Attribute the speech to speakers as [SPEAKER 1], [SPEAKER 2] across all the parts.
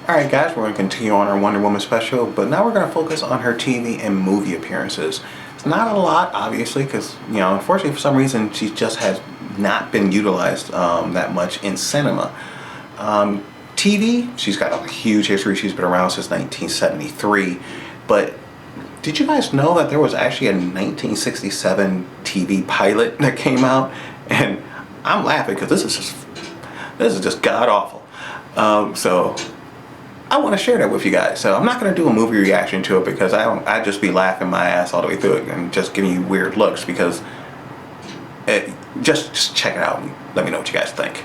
[SPEAKER 1] Alright guys, we're going to continue on our Wonder Woman special, but now we're going to focus on her TV and movie appearances. It's not a lot, obviously, because, unfortunately for some reason she just has not been utilized that much in cinema. TV, she's got a huge history. She's been around since 1973, but did you guys know that there was actually a 1967 TV pilot that came out? And I'm laughing because this is just god-awful. So I want to share that with you guys. So I'm not going to do a movie reaction to it because I'd just be laughing my ass all the way through it and just giving you weird looks because just check it out and let me know what you guys think.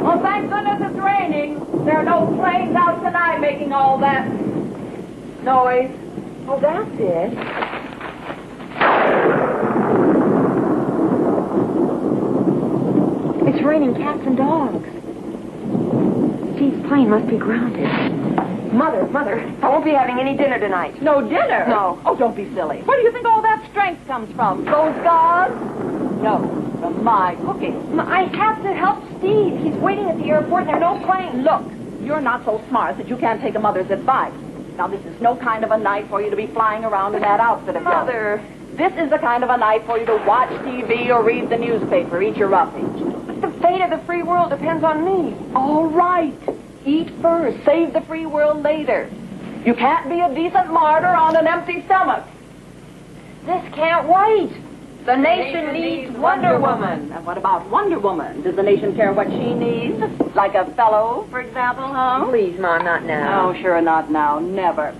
[SPEAKER 2] Well, thank goodness it's raining. There are no planes out tonight making all that noise. Oh, that's it. It's raining cats and dogs. Steve's plane must be grounded. Mother, I won't be having any dinner tonight. No dinner? No. Oh, don't be silly. Where do you think all that strength comes from? Those gods? No. From my cooking. I have to help Steve. He's waiting at the airport and there are no planes. Look, you're not so smart that you can't take a mother's advice. Now, this is no kind of a night for you to be flying around in that outfit of yours. Mother, this is the kind of a night for you to watch TV or read the newspaper, eat your roughage. But the fate of the free world depends on me. All right. Eat first. Save the free world later. You can't be a decent martyr on an empty stomach. This can't wait. The nation needs Wonder Woman. And what about Wonder Woman? Does the nation care what she needs? Like a fellow, for example, huh?
[SPEAKER 3] Please, Mom, not now.
[SPEAKER 2] Oh, sure, not now. Never.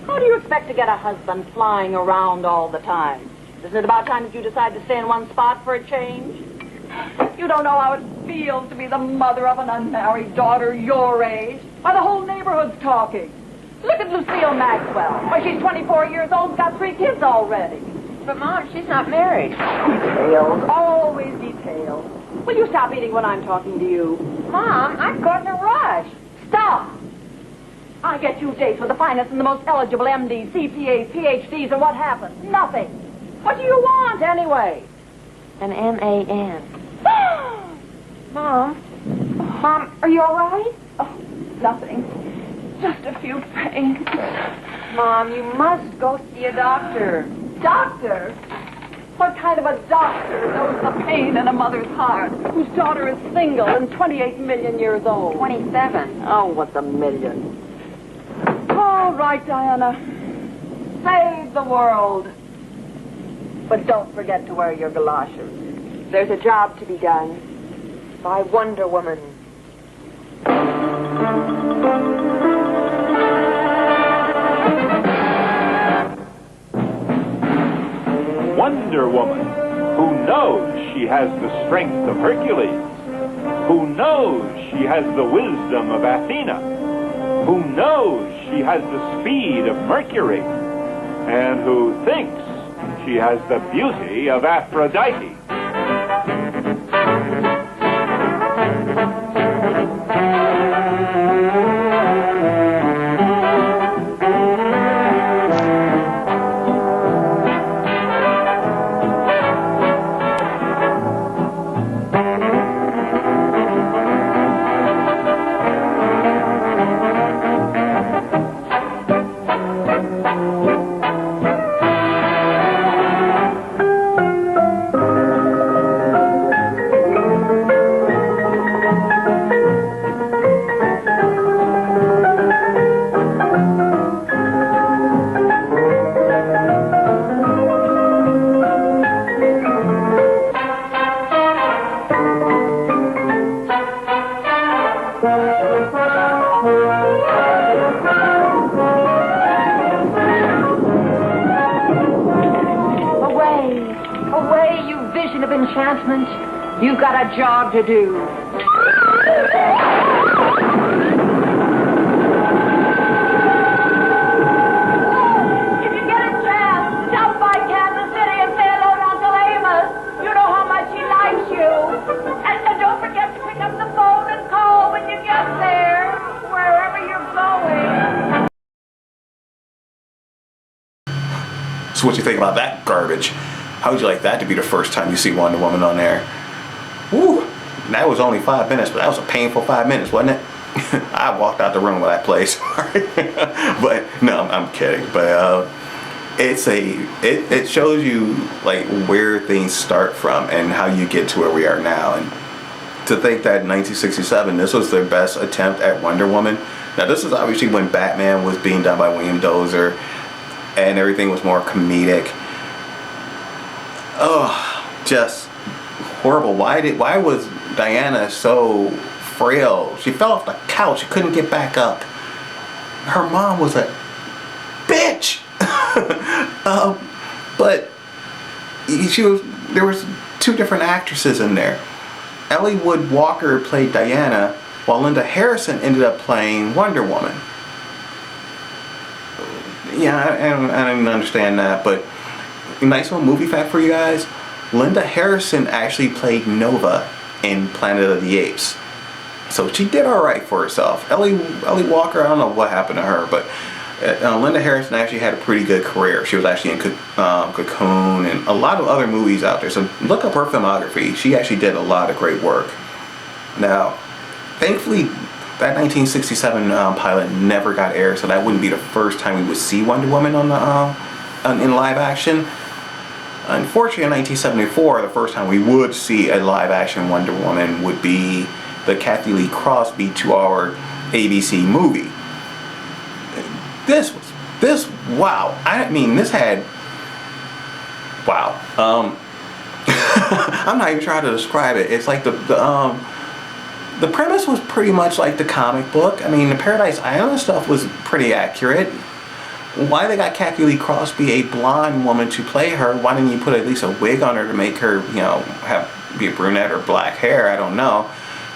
[SPEAKER 2] How do you expect to get a husband flying around all the time? Isn't it about time that you decide to stay in one spot for a change? You don't know how it feels to be the mother of an unmarried daughter your age. Why, the whole neighborhood's talking. Look at Lucille Maxwell. Why, she's 24 years old and got 3 kids already.
[SPEAKER 3] But, Mom, she's not married.
[SPEAKER 2] Details. Always details. Will you stop eating when I'm talking to you?
[SPEAKER 3] Mom, I'm caught in a rush.
[SPEAKER 2] Stop! I get you dates with the finest and the most eligible MDs, CPAs, PhDs, and what happens? Nothing. What do you want, anyway?
[SPEAKER 3] An M-A-N. Mom? Mom, are you all right?
[SPEAKER 2] Oh, nothing. Just a few pains.
[SPEAKER 3] Mom, you must go see a doctor.
[SPEAKER 2] Doctor? What kind of a doctor knows the pain in a mother's heart, whose daughter is single and 28 million years old?
[SPEAKER 3] 27.
[SPEAKER 2] Oh, what's a million? All right, Diana. Save the world. But don't forget to wear your galoshes.
[SPEAKER 3] There's a job to be done by Wonder Woman.
[SPEAKER 4] Wonder Woman, who knows she has the strength of Hercules, who knows she has the wisdom of Athena, who knows she has the speed of Mercury, and who thinks she has the beauty of Aphrodite.
[SPEAKER 2] enchantment, you've got a job to do. If you get a chance, stop by Kansas City and say hello to Uncle Amos. You know how much he likes you. And don't forget to pick up the phone and call when you get there, wherever you're going.
[SPEAKER 1] So what you think about that garbage? How would you like that to be the first time you see Wonder Woman on there? Woo! That was only 5 minutes, but that was a painful 5 minutes, wasn't it? I walked out the room with that place. But no, I'm kidding. But it shows you like where things start from and how you get to where we are now. And to think that in 1967 this was their best attempt at Wonder Woman. Now this is obviously when Batman was being done by William Dozer and everything was more comedic. Oh, just horrible. Why was Diana so frail? She fell off the couch. She couldn't get back up. Her mom was a bitch. But there was two different actresses in there. Ellie Wood Walker played Diana, while Linda Harrison ended up playing Wonder Woman. Yeah, I don't understand that, but nice little movie fact for you guys. Linda Harrison actually played Nova in Planet of the Apes. So she did alright for herself. Ellie Walker, I don't know what happened to her, but Linda Harrison actually had a pretty good career. She was actually in Cocoon and a lot of other movies out there. So look up her filmography. She actually did a lot of great work. Now, thankfully, that 1967 pilot never got aired, so that wouldn't be the first time we would see Wonder Woman on the in live action. Unfortunately, in 1974, the first time we would see a live action Wonder Woman would be the Kathy Lee Crosby 2-hour ABC movie. Wow. I mean, this had, wow. I'm not even trying to describe it. It's like the premise was pretty much like the comic book. I mean, the Paradise Island stuff was pretty accurate. Why they got Kathy Lee Crosby, a blonde woman, to play her? Why didn't you put at least a wig on her to make her, you know, be a brunette or black hair? I don't know.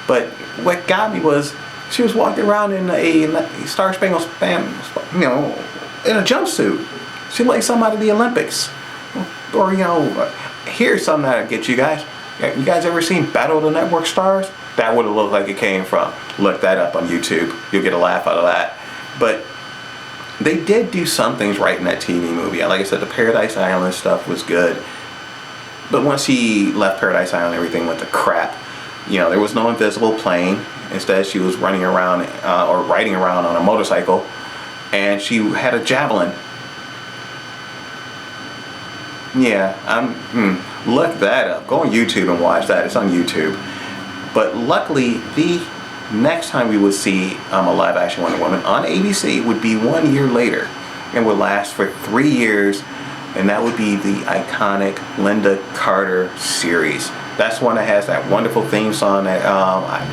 [SPEAKER 1] But what got me was she was walking around in a Star Spangled Banner, you know, in a jumpsuit. She like something out of the Olympics. Or, you know, here's something that'll get you guys. You guys ever seen Battle of the Network Stars? That would have looked like it came from. Look that up on YouTube. You'll get a laugh out of that. But they did do some things right in that TV movie. Like I said, the Paradise Island stuff was good. But once she left Paradise Island, everything went to crap. You know, there was no invisible plane. Instead, she was running around or riding around on a motorcycle. And she had a javelin. Yeah, look that up. Go on YouTube and watch that. It's on YouTube. But luckily, the next time we would see a live action Wonder Woman on ABC would be 1 year later and would last for 3 years, and that would be the iconic Linda Carter series. That's one that has that wonderful theme song that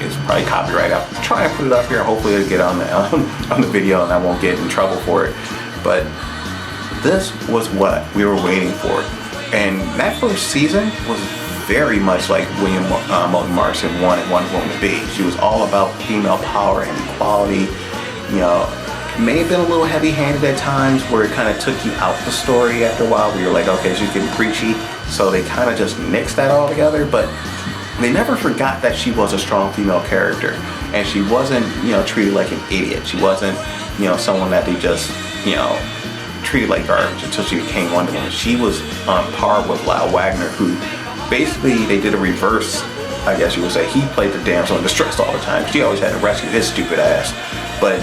[SPEAKER 1] is probably copyright. I'll try and put it up here. Hopefully it'll get on the video and I won't get in trouble for it. But this was what we were waiting for, and that first season was very much like William Moulton Marston wanted Wonder Woman to be. She was all about female power and equality. You know, may have been a little heavy-handed at times where it kind of took you out the story after a while. We were like, okay, she's getting preachy. So they kind of just mixed that all together, but they never forgot that she was a strong female character. And she wasn't, you know, treated like an idiot. She wasn't, you know, someone that they just, you know, treated like garbage until she became Wonder Woman. She was on par with Lyle Wagner, who basically they did a reverse, I guess you would say. He played the damsel in distress all the time. She always had to rescue his stupid ass. But,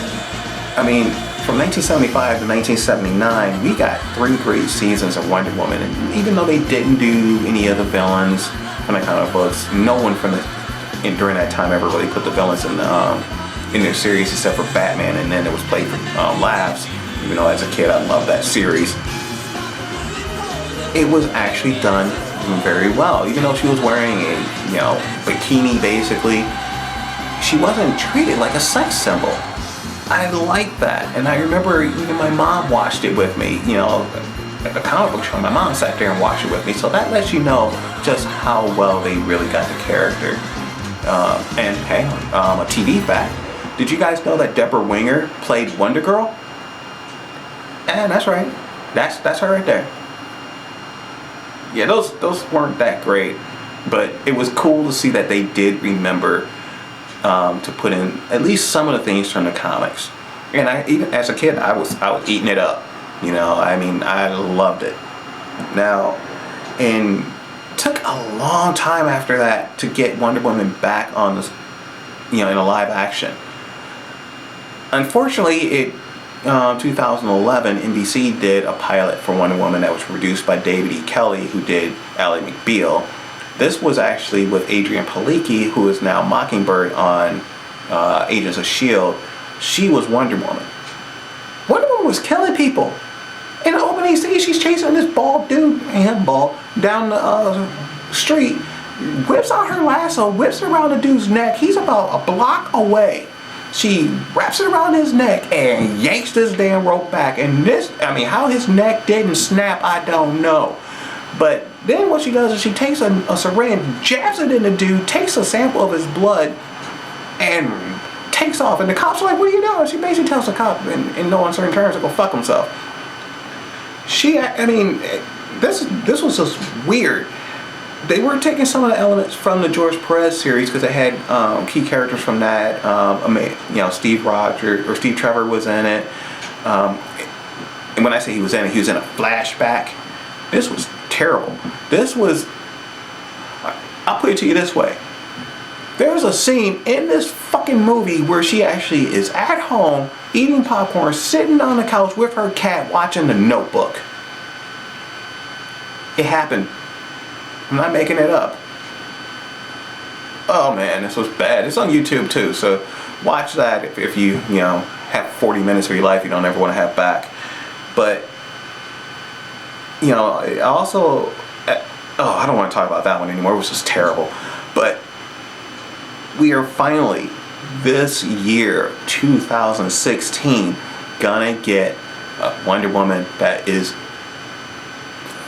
[SPEAKER 1] I mean, from 1975 to 1979, we got 3 great seasons of Wonder Woman. And even though they didn't do any of the villains from the comic books, no one during that time ever really put the villains in their series except for Batman, and then it was played for laughs. Even though as a kid I loved that series, it was actually done very well. Even though she was wearing a, you know, bikini basically, she wasn't treated like a sex symbol. I liked that, and I remember even my mom watched it with me, you know, a comic book show. My mom sat there and watched it with me, so that lets you know just how well they really got the character. And hey, a TV fact. Did you guys know that Deborah Winger played Wonder Girl? And that's right. That's her right there. Yeah, those weren't that great, but it was cool to see that they did remember to put in at least some of the things from the comics. And even as a kid, I was eating it up. You know, I mean, I loved it. Now, and took a long time after that to get Wonder Woman back on this, you know, in a live action. Unfortunately, 2011, NBC did a pilot for Wonder Woman that was produced by David E. Kelly, who did Ally McBeal. This was actually with Adrian Palicki, who is now Mockingbird on Agents of S.H.I.E.L.D. She was Wonder Woman. Wonder Woman was killing people. In the opening scene, she's chasing this bald dude, down the street, whips out her lasso, whips it around the dude's neck. He's about a block away. She wraps it around his neck and yanks this damn rope back. And this, I mean, how his neck didn't snap, I don't know. But then what she does is she takes a syringe, jabs it in the dude, takes a sample of his blood, and takes off. And the cops are like, what are you doing? She basically tells the cop in no uncertain terms to go fuck himself. This was just weird. They were taking some of the elements from the George Perez series because they had key characters from that. You know, Steve Trevor was in it. And when I say he was in it, he was in a flashback. This was terrible. I'll put it to you this way. There's a scene in this fucking movie where she actually is at home eating popcorn, sitting on the couch with her cat watching The Notebook. It happened. I'm not making it up. Oh man, this was bad. It's on YouTube too, so watch that if you have 40 minutes of your life you don't ever want to have back. But you know, I also I don't want to talk about that one anymore. It was just terrible. But we are finally, this year, 2016, gonna get a Wonder Woman that is,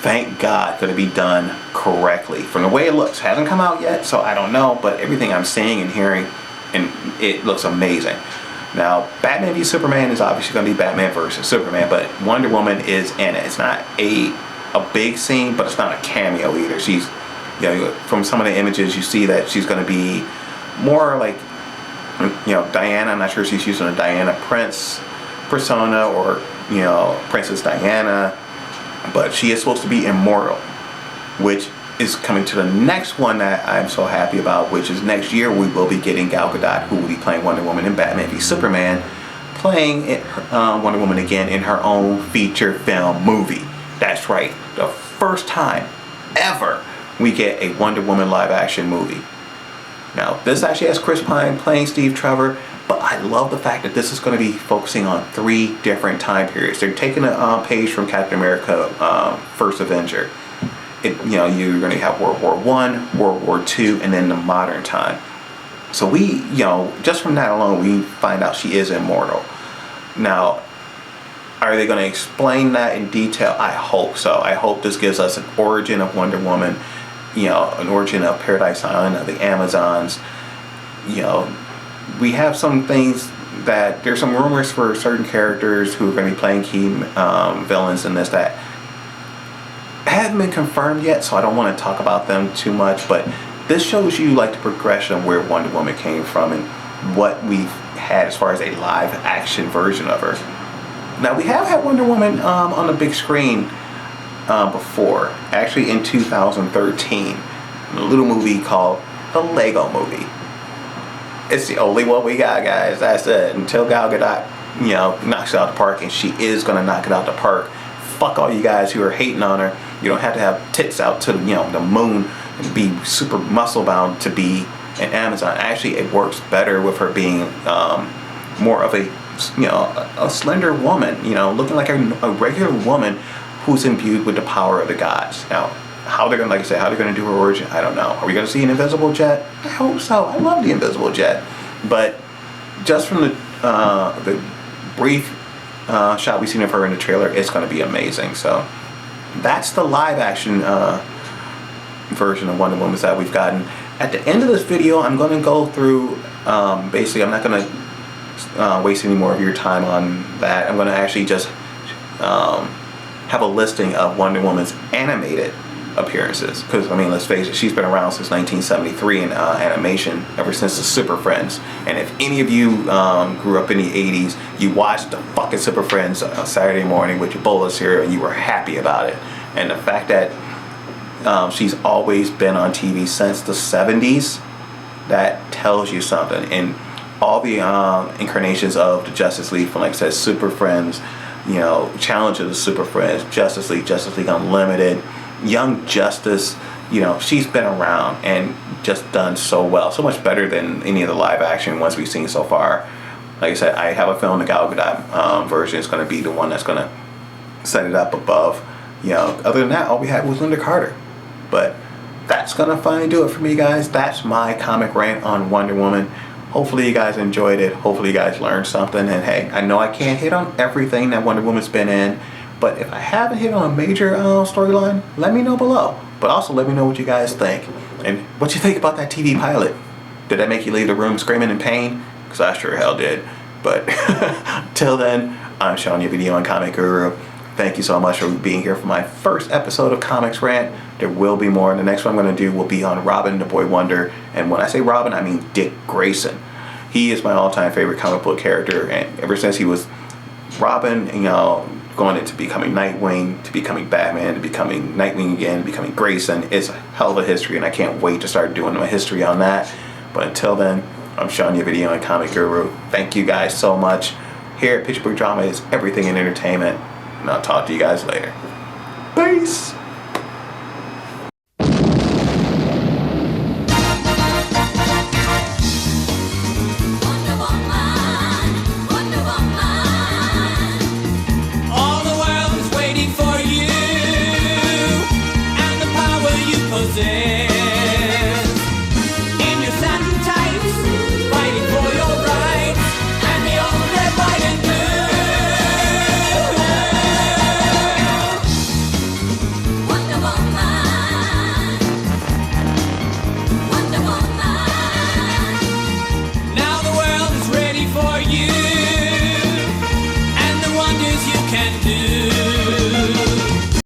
[SPEAKER 1] thank God, gonna be done correctly. From the way it looks, hasn't come out yet, so I don't know, but everything I'm seeing and hearing, and it looks amazing. Now, Batman v Superman is obviously gonna be Batman versus Superman, but Wonder Woman is in it. It's not a big scene, but it's not a cameo either. She's, from some of the images, you see that she's gonna be more like, Diana. I'm not sure if she's using a Diana Prince persona or, Princess Diana, but she is supposed to be immortal, which is coming to the next one that I'm so happy about, which is next year we will be getting Gal Gadot, who will be playing Wonder Woman in Batman v Superman, playing Wonder Woman again in her own feature film movie. That's right, the first time ever we get a Wonder Woman live action movie. Now, this actually has Chris Pine playing Steve Trevor, but I love the fact that this is going to be focusing on 3 different time periods. They're taking a page from Captain America, First Avenger. You're going to have World War I, World War II, and then the modern time. So we, just from that alone, we find out she is immortal. Now, are they going to explain that in detail? I hope so. I hope this gives us an origin of Wonder Woman, an origin of Paradise Island, of the Amazons. We have some things that there's some rumors for certain characters who are going to be playing key villains in this that haven't been confirmed yet, so I don't want to talk about them too much, but this shows you like the progression of where Wonder Woman came from and what we've had as far as a live action version of her. Now, we have had Wonder Woman on the big screen before, actually in 2013, a little movie called The Lego Movie. It's the only one we got, guys. That's it. Until Gal Gadot, knocks it out the park, and she is gonna knock it out the park. Fuck all you guys who are hating on her. You don't have to have tits out to the moon and be super muscle bound to be an Amazon. Actually, it works better with her being more of a slender woman. Looking like a regular woman who's imbued with the power of the gods. Now, how they're gonna, like I said, how they're gonna do her origin, I don't know. Are we gonna see an invisible jet? I hope so. I love the invisible jet. But just from the brief shot we've seen of her in the trailer, it's gonna be amazing. So that's the live action version of Wonder Woman that we've gotten. At the end of this video, I'm going to go through, basically I'm not going to waste any more of your time on that. I'm going to actually just have a listing of Wonder Woman's animated appearances, because I mean, let's face it, she's been around since 1973 in animation, ever since the Super Friends. And if any of you grew up in the 80s, you watched the fucking Super Friends on Saturday morning with your bowl of cereal and you were happy about it. And the fact that she's always been on TV since the 70s, that tells you something. And all the incarnations of the Justice League, from like I said, Super Friends, you know, Challenge of the Super Friends, Justice League Unlimited, Young Justice, you know, she's been around and just done so well, so much better than any of the live action ones we've seen so far. Like I said, I have a feeling the Gal Gadot version is going to be the one that's going to set it up above. You know, other than that, all we had was Linda Carter. But that's going to finally do it for me, guys. That's my comic rant on Wonder Woman. Hopefully you guys enjoyed it. Hopefully you guys learned something. And hey, I know I can't hit on everything that Wonder Woman's been in, but if I haven't hit on a major storyline, let me know below. But also let me know what you guys think. And what you think about that TV pilot. Did that make you leave the room screaming in pain? Because I sure hell did. But till then, I'm showing you a video on Comic Guru. Thank you so much for being here for my first episode of Comics Rant. There will be more. And the next one I'm going to do will be on Robin, the Boy Wonder. And when I say Robin, I mean Dick Grayson. He is my all-time favorite comic book character. And ever since he was Robin, you know, going into becoming Nightwing, to becoming Batman, to becoming Nightwing again, becoming Grayson, it's a hell of a history. And I can't wait to start doing my history on that. But until then, I'm showing you a video on Comic Guru. Thank you guys so much. Here at Picture Book Drama is everything in entertainment. And I'll talk to you guys later. Peace!
[SPEAKER 5] All the world is waiting for you and the power you possess. In your satin tights, fighting for your rights, and the old red, white, and blue. Wonder Woman, Wonder Woman. Now the world is ready for you and the wonders you can do.